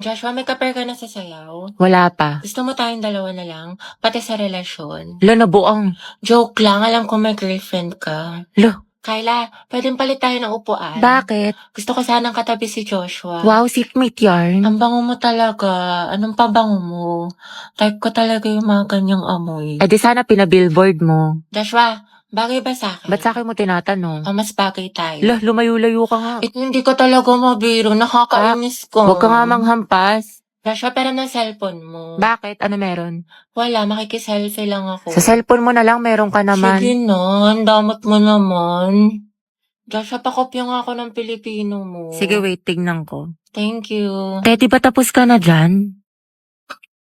Joshua, may ka-pair ka na sa sayaw? Wala pa. Gusto mo tayong dalawa na lang? Pati sa relasyon? Lo, nabuang. Joke lang, alam ko may girlfriend ka. Lo, Kyla, pwedeng palit tayo ng upuan. bakit? Gusto ko sanang katabi si Joshua. Wow, seatmate yarn. Ang bango mo talaga. Anong pabango mo? Type ko talaga yung mga ganyang amoy. Eh di sana pinabillboard mo. Joshua, bagay ba sa akin? Ba't sa akin mo tinatanong? Mas bagay tayo. Lo, lumayo-layo ka nga. Ito hindi ko talaga mabiro. Nakakainis ko. Huwag ka nga manghampas. Joshua, pero ng cellphone mo. Bakit? Ano meron? Wala, makikiselfie lang ako. Sa cellphone mo na lang, meron ka naman. Sige na, ang damot mo naman. Joshua, pakopya nga ako ng Pilipino mo. Sige, wait, tignan ko. Thank you. Te, di ba tapos ka na dyan?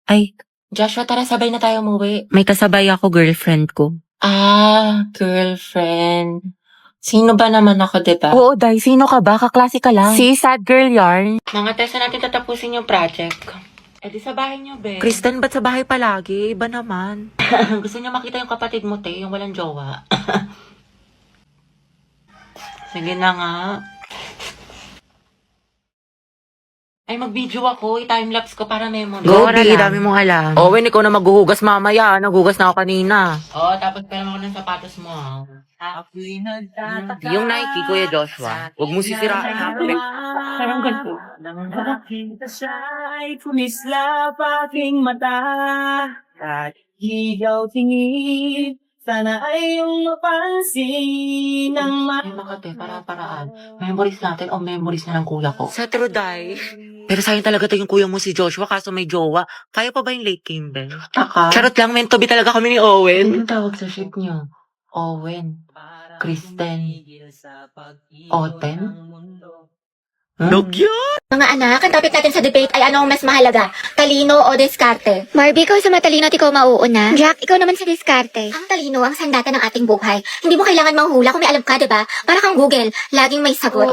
Ay, Joshua, tara sabay na tayo umuwi. may kasabay ako, girlfriend ko. Girlfriend. Sino ba naman ako, diba? Oo, Day, sino ka ba? Kaklase ka lang. Si sad girl yarn. Mga test na natin tatapusin yung project. Eh di sa bahay niyo, be. Kristen, ba't sa bahay palagi? Iba naman. Gusto niyo makita yung kapatid mo, te, yung walang jowa. Sige na nga. Ay, mag-video ako. I-timelapse ko para memory. Go, Di, dami mong alam. Owen, ikaw na maghuhugas mamaya. Naghugas na ako kanina. Oo, tapos pera mo ng sapatos mo. Yung Nike, Kuya Joshua. Huwag mo sisirain. Parang ganito. Nakakita siya'y kumislap aking mata at higaw tingin. Sana ay iyong mapansin ang Ay, makate, para-paraan. Memories natin o memories na ng kuya ko. Sa true, Day. Pero sayang talaga to yung kuya mo si Joshua kaso may jowa. Kaya pa ba yung late Kimber? Taka. Charot lang, meant to be talaga kami ni Owen. Anong tawag sa ship niyo? Owen. Kristen. Oten? No cute! Mga anak, ang topic natin sa debate ay ano ang mas mahalaga? Talino o diskarte? Marby, ikaw sa matalino at ikaw mauuna. Jack, ikaw naman sa diskarte. Ang talino ang sandata ng ating buhay. Hindi mo kailangan manghula kung may alam ka, diba? Para kang Google, laging may sagot.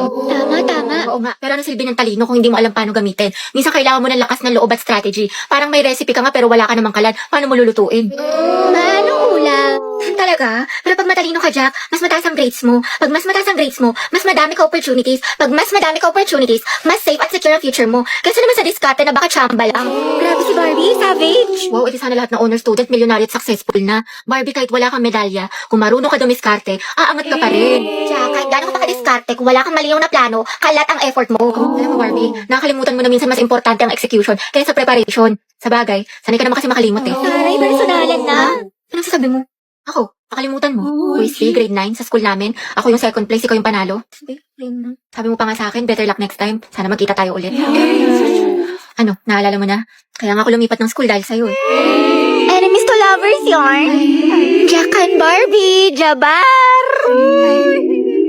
Tama. Oo nga, pero ano silbi ng talino kung hindi mo alam paano gamitin? Minsan kailangan mo ng lakas ng loob at strategy. Parang may recipe ka nga pero wala ka namang kalan. Paano mo lulutuin? Paano ulam? Talaga? Pero pag matalino ka, Jack, mas mataas ang grades mo. Pag mas mataas ang grades mo, mas madami ka opportunities. Pag mas madami ka opportunities, mas safe at secure ang future mo. Kasi naman sa diskarte na baka chamba lang. Grabe si Barbie, savage! Wow, iti sana lahat ng honor student, milyonaryo at successful na. Barbie, kahit wala kang medalya, kung marunong ka dumiskarte, aangat ka pa rin. Jack, kahit gano'n ka pa ka-diskarte, kung wala kang maliyaw na plano, kalat ang effort mo. Alam mo, Barbie, nakakalimutan mo na minsan mas importante ang execution kaysa preparation. Sa bagay, sanay ka naman kasi makalimot eh. Taray, personalan na. Anong sasabi mo? Ako, nakalimutan mo. Quiz B, grade 9, sa school namin. Ako yung second place, ikaw yung panalo. Sabi mo pa nga sa akin, better luck next time. Sana magkita tayo ulit. Ano, naalala mo na? Kaya nga ako lumipat ng school dahil sa'yo. Enemies to lovers, yarn. Jack and Barbie, Jabar.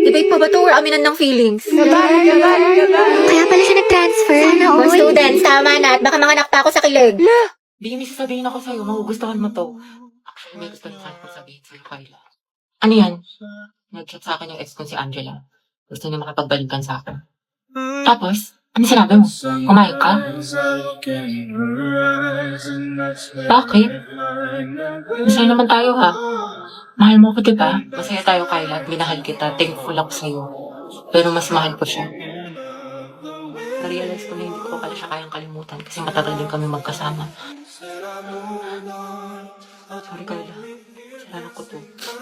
Debate pa ba to or aminan ng feelings? Kaya pala siya nag-transfer. Sana all. Students, tama na. At baka mga nakpa ako sa kilig. Di, may sasabihin ako sa'yo. Magugustuhan mo to. Actually, may gusto na sana kong sabihin sa'yo, Kyla. Ano yan? Nag-chat sa akin yung ex ko si Angela. Gusto niya makipagbalikan sa akin. Tapos, ano sinabi mo? Kumayag ka? Bakit? Masaya naman tayo, ha? Mahal mo ko, diba? Masaya tayo, Kyla. Minahal kita. Thankful ako sa'yo. Pero mas mahal ko siya. Na-realize ko na hindi ko pala siya kayang kalimutan kasi matagal din kami magkasama. Sorry, Kyla. Sinala ko to.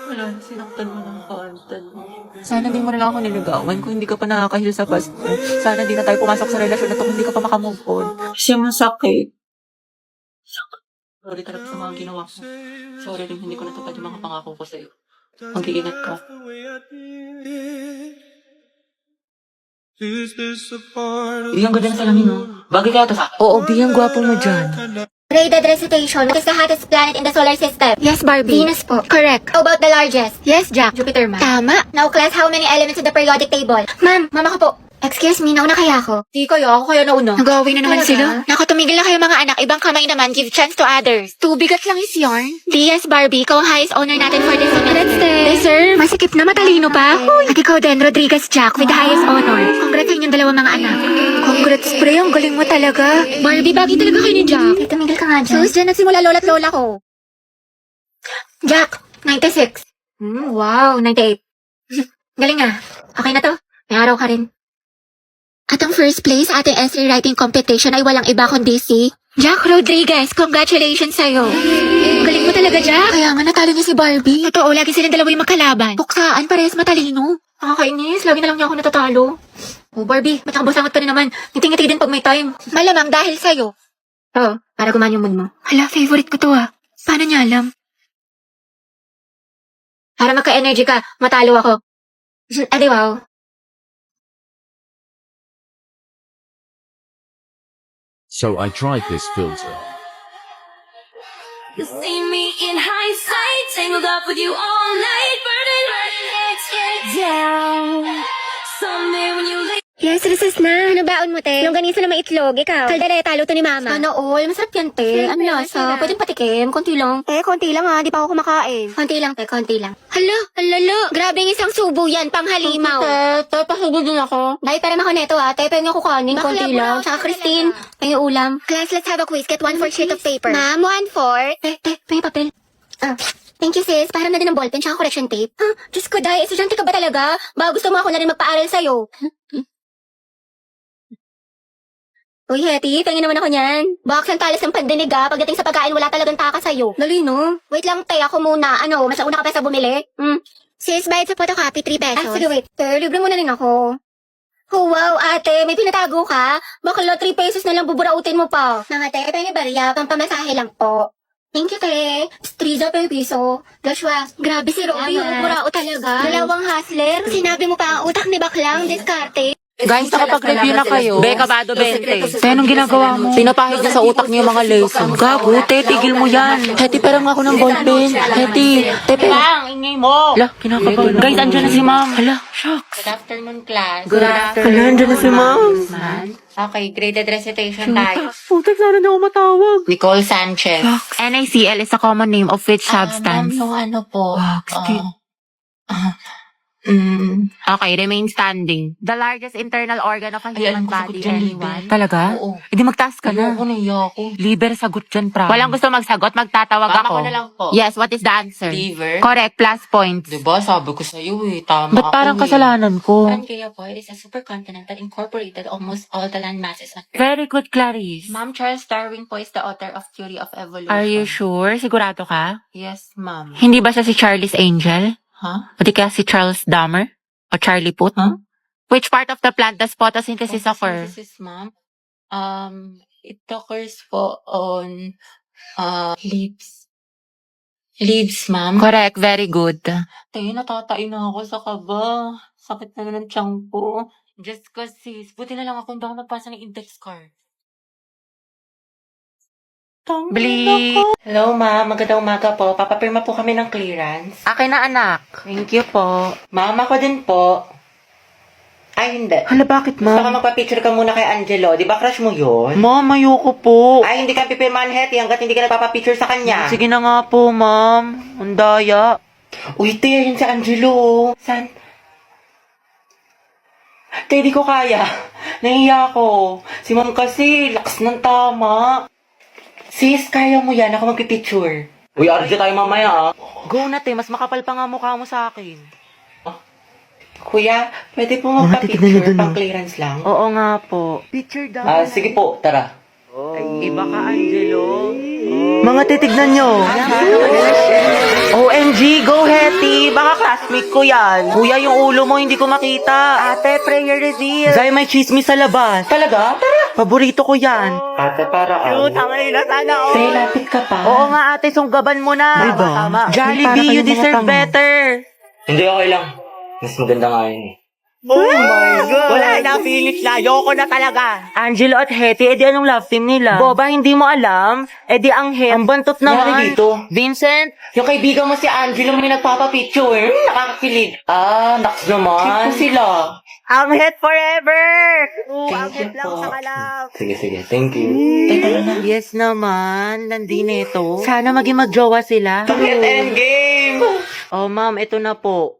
Wala, sinaktan mo ng kaantan mo. Sana di mo na lang ako niligawan kung hindi ka pa nakakahil sa past mo. Sana di na tayo pumasok sa relasyon na to kung hindi ka pa makamove on. Kasi masakit. Sorry talaga sa mga ginawa ko. Sorry rin hindi ko natupad yung mga pangako ko sa'yo. Mag-iingat ka. Yung ganda na salamin mo. Bagay kaya to sa akin. Oo, biyang gwapo mo dyan. Graded recitation. What is the hottest planet in the solar system? Yes, Barbie. Venus po. Correct. How about the largest? Yes, Jack. Jupiter, ma'am. Tama. Now, class, how many elements in the periodic table? Ma'am, mama ko po. Excuse me, nauna kaya ako? Di kaya ako kaya nauna. Nag-away na naman sila. Naku, tumigil na kayo mga anak. Ibang kamay naman. Give chance to others. Tubigat lang is yarn. DS Barbie, ikaw ang highest honor natin for this semester. Let's deserve. Masikip na matalino pa. At ikaw din, Rodriguez Jack, with the highest honor. Congrats sa inyong dalawa mga anak. Congrats, pre. Ang galing mo talaga. Barbie, bagay talaga kayo ni Jack. Tumigil ka nga dyan. Sus, dyan nagsimula lola't lola ko. Jack, 96. Wow, 98. Galing ah. Okay na to. May araw ka rin. At ang first place sa ating essay writing competition ay walang iba kundi si Jack Rodriguez. Congratulations sa'yo. Galing mo talaga, Jack. Kaya nga natalo niya si Barbie. Totoo, lagi silang dalawa yung magkalaban. Buksaan, parehas matalino. Nakakainis, lagi na lang niya ako natatalo. Oh, Barbie, ba't nakabasangat ka rin naman? Ngiting-ngiti din pag may time. Malamang dahil sa'yo. Oo, para gumaan yung mood mo. Hala, favorite ko to ah. Paano niya alam? Para magka-energy ka, matalo ako. Adi wow. So I tried this filter. You see me in hindsight, tangled up with you all night, burning heads get down. Someday when you leave. Yes, recess na. Ano baon mo, te? Longganisa na may itlog. Ikaw. Kaldereta, luto ni mama. Sana all. Masarap yan, te. Ano lasa? Pwedeng patikim. Konti lang. Konti lang ha. Di pa ako kumakain. Konti lang, te. Konti lang. Hala, grabe yung isang subo yan. Panghalimaw. Te, pasugod din ako. Dahil pera ako neto ha. Te, pengen ako kanin. Konti lang. Tsaka Christine, pengen ulam. Class, let's have a quiz. Get 1/4 sheet of paper. Ma'am, 1/4. Te, pengen papel. Thank you, sis. Para na din ng ballpen tsaka correction tape. Diyos ko, Day. Estudyante ka ba talaga? Ba, gusto mo ako na rin magpaaral sa'yo. Uy, Hetty, tingin naman ako niyan. Box ang talas ng pandinig pagdating sa pagkain, wala talagang taka sa'yo. Dali, no? Wait lang, te, ako muna. Mas nauna ka pa sa bumili? Sis, bayad sa photocopy, 3 pesos. Sige, wait. Te, libre mo na rin ako. Oh, wow, ate, may pinatago ka? Bakla, 3 pesos na lang buburautin mo pa. Mga te, pengi barya, pampamasahe lang po. Thank you, te. Striza per piso. Joshua, grabe si Robby, burao talaga. Dalawang hustler. Sinabi mo pa ang utak ni Baklang, diskarte. Guys, nakapag-review na kayo. Beka, Bado 20. Te, anong ginagawa mo? Pinapahid niya sa utak niyo yung mga lesson. Gago, te, tigil mo yan. Heti, perang ako ng ballpen. Heti, te, perang. Ingay mo! Hala, kinakabahan. Guys, andyan na si ma'am. Hala, shucks. Good afternoon, class. Good afternoon. Hala, andyan na si ma'am. Okay, graded recitation tayo. Putek, sana niya ako matawag. Nicole Sanchez. NaCl is a common name of which substance? So ano po? Okay, remain standing. The largest internal organ of a human alam ko, body. sagot dyan, Anyone? liver. Talaga? Oo. Hindi magtaas ka na. Ayoko, naiya ako. Liver, sagot dyan, promise. Walang gusto magsagot, magtatawag Mama ako. ko na lang po. Yes, what is the answer? Liver. Correct, plus points. Diba, sabi ko sa'yo tama Ba't parang ako kasalanan ko? Pangea po is a supercontinent that incorporated almost all the land masses on Earth. Very good, Clarice. Ma'am, Charles Darwin po is the author of Theory of Evolution. Are you sure? Sigurado ka? Yes, ma'am. Hindi ba siya si Charlie's Angel? Huh? O di kaya si Charles Dahmer? O Charlie Puth? Huh? Which part of the plant does photosynthesis occur? Photosynthesis, ma'am. It occurs po on leaves. Leaves, ma'am. Correct, very good. Tayo, natatain na ako sa kaba. Sakit na ng tiyan ko. Just cause sis, buti na lang ako hindi ako nagpasa ng index card. Bleep. Hello, ma'am. Magandang umaga po. Papapirma po kami ng clearance. Akin na, anak. Thank you po. Ma'am, ako din po. Ay, hindi. Hala, bakit, Baka magpa-picture ka muna kay Angelo. Di ba crush mo yun? Ma'am, ayoko po. Ay, hindi ka pipirmahan, Hetty, hanggat hindi ka nagpapapicture sa kanya. Sige na nga po, ma'am. Ang daya. Uy, te, yun si Angelo. San? Te, di ko kaya. Nahiya ako. Si ma'am kasi, lakas ng tama. Sis, kaya mo yan. Ako magpipicture. Uy, arjo tayo mamaya, Go na, te. Mas makapal pa nga mukha mo sa akin. Kuya, pwede po magpa-picture pang clearance lang? Oo nga po. Picture daw. Sige po, tara. Iba ka, Angelo. Mga titignan nyo. OMG, go Hetty. Baka classmate ko yan. Kuya, yung ulo mo hindi ko makita. Ate, prayer reveal. Zay, may chismis sa labas. Talaga? Tara. Paborito ko yan. Ate, para Tangay na sana, Te, lapit ka pa. Oo nga, ate, sunggaban mo na. Diba? Tama. Jollibee, you deserve better. Hindi, okay lang. Mas maganda nga yun Oh my God! Wala na, finish na. Ayoko na talaga. Angelo at Hetty, edi anong love team nila? Boba, hindi mo alam? Edi ang ang bantot naman. Nari dito. Vincent? Yung kaibigan mo si Angelo may nagpapapicture. Nakakakilig. Naks naman. Cute sila. Ang het forever! Oo, Thank ang het you lang po. sa kalab. Sige. Thank you. Yes naman, nandito. Sana maging magjowa sila. Bakit endgame? Oh, ma'am, ito na po.